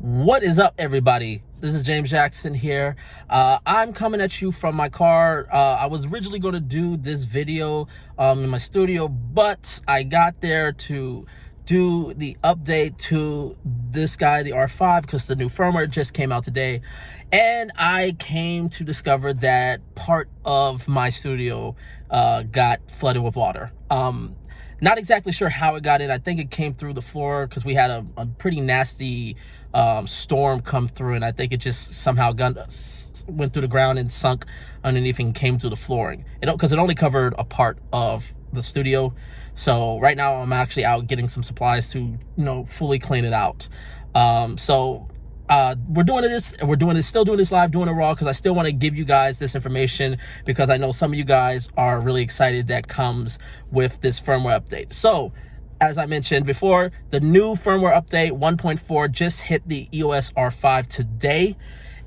What is up, everybody? This is James Jackson here. I'm coming at you from my car. I was originally going to do this video in my studio, but I got there to do the update to this guy, the R5, because the new firmware just came out today. And I came to discover that part of my studio got flooded with water. Not exactly sure how it got in. I think it came through the floor because we had a pretty nasty storm come through, and I think it just somehow went through the ground and sunk underneath and came through the flooring. Because it only covered a part of the studio. So right now I'm actually out getting some supplies to fully clean it out. We're still doing this live, doing it raw, because I still want to give you guys this information, because I know some of you guys are really excited that comes with this firmware update. So as I mentioned before, the new firmware update 1.4 just hit the EOS R5 today,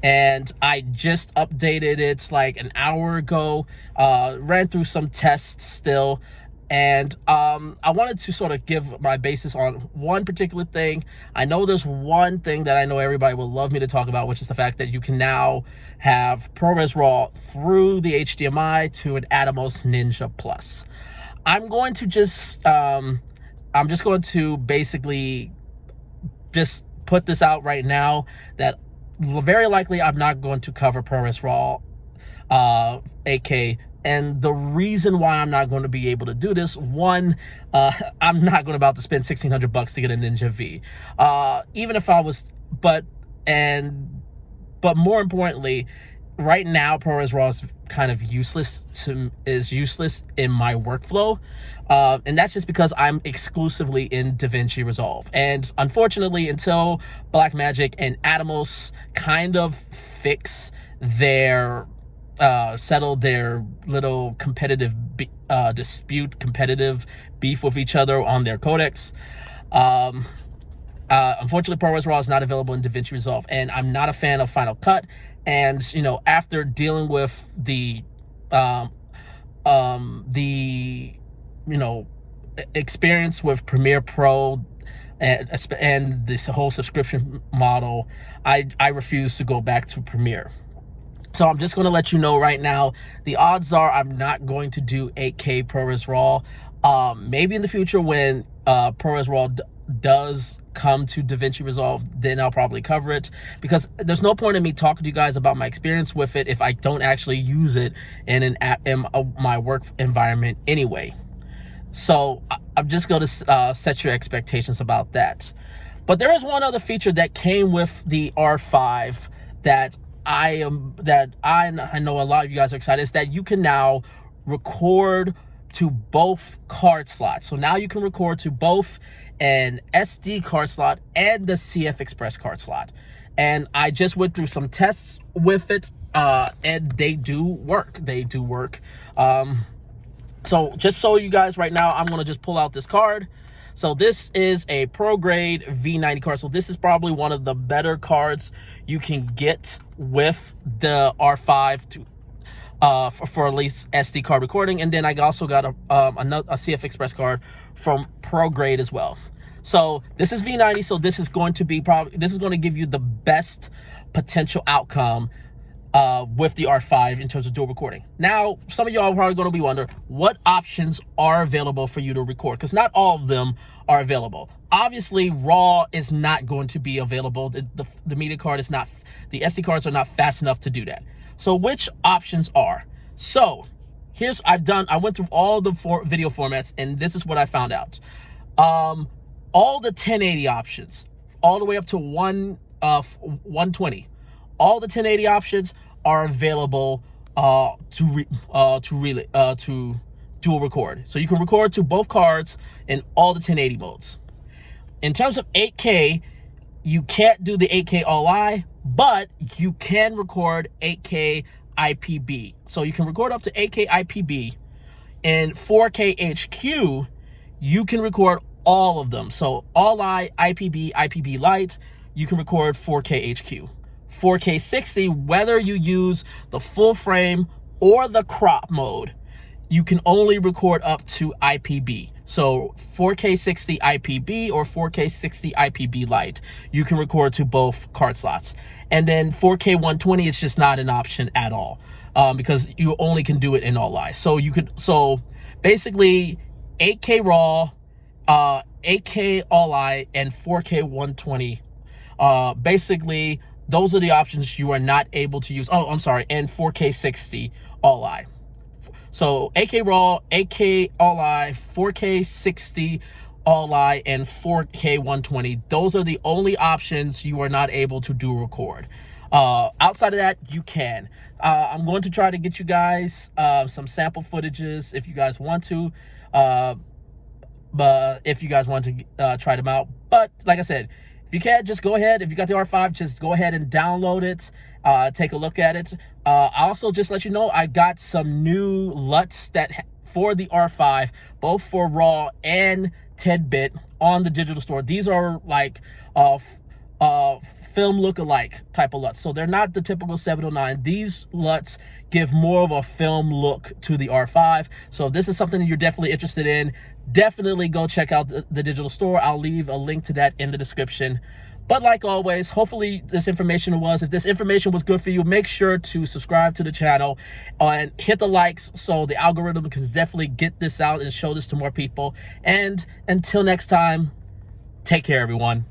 and I just updated it like an hour ago. Ran through some tests still. And I wanted to sort of give my basis on one particular thing. I know there's one thing that I know everybody will love me to talk about, which is the fact that you can now have ProRes Raw through the HDMI to an Atomos Ninja Plus. I'm just going to basically just put this out right now that very likely I'm not going to cover ProRes Raw 8K. And the reason why I'm not going to be able to do this, one, I'm not going to spend $1,600 to get a Ninja V. Even if I was, but more importantly, right now ProRes Raw is kind of useless in my workflow, and that's just because I'm exclusively in DaVinci Resolve. And unfortunately, until Blackmagic and Atomos kind of fix their settle their little competitive competitive beef with each other on their codecs. Unfortunately, ProRes Raw is not available in DaVinci Resolve, and I'm not a fan of Final Cut. And after dealing with the experience with Premiere Pro and this whole subscription model, I refuse to go back to Premiere. So I'm just going to let you know right now, the odds are I'm not going to do 8K ProRes Raw. Maybe in the future when ProRes Raw does come to DaVinci Resolve, then I'll probably cover it, because there's no point in me talking to you guys about my experience with it if I don't actually use it in my work environment anyway. So I'm just going to set your expectations about that. But there is one other feature that came with the R5 that I know a lot of you guys are excited, is that you can now record to both card slots. So now you can record to both an SD card slot and the Cfexpress card slot. And I just went through some tests with it, and they do work. So just so you guys right now, I'm going to just pull out this card. So this is a pro grade V90 card. So this is probably one of the better cards you can get with the R5 for at least SD card recording. And then I also got a Cfexpress card from pro grade as well. So this is V90. So this is going to give you the best potential outcome with the R5 in terms of dual recording. Now, some of y'all are probably going to be wondering what options are available for you to record, because not all of them are available. Obviously, RAW is not going to be available. The media card is not, the SD cards are not fast enough to do that. So which options are? So I went through all the video formats, and this is what I found out. All the 1080 options, all the way up to 120, all the 1080 options are available to dual record. So you can record to both cards in all the 1080 modes. In terms of 8K, you can't do the 8K all-I, but you can record 8K IPB. So you can record up to 8K IPB. In 4K HQ, you can record all of them. So all-I, IPB, IPB Lite, you can record 4K HQ. 4K 60, whether you use the full frame or the crop mode, you can only record up to IPB. So 4K 60 IPB or 4K 60 IPB Lite, you can record to both card slots. And then 4K 120, it's just not an option at all, because you only can do it in all-I. So basically 8K RAW, 8K all-I, and 4K 120. Basically, those are the options you are not able to use. Oh, I'm sorry, and 4K 60 all-I. So 8K RAW, 8K all-I, 4K 60 all-I, and 4K 120. Those are the only options you are not able to do record. Outside of that, you can. I'm going to try to get you guys some sample footages if you guys want to. But if you guys want to try them out. But like I said, if you can, just go ahead. If you got the R5, just go ahead and download it. Take a look at it. I also just let you know I got some new LUTs for the R5, both for RAW and 10-bit on the digital store. These are like film look-alike type of LUTs. So they're not the typical 709. These LUTs give more of a film look to the R5. So if this is something you're definitely interested in, definitely go check out the digital store. I'll leave a link to that in the description. But like always, hopefully if this information was good for you, make sure to subscribe to the channel and hit the likes so the algorithm can definitely get this out and show this to more people. And until next time, take care, everyone.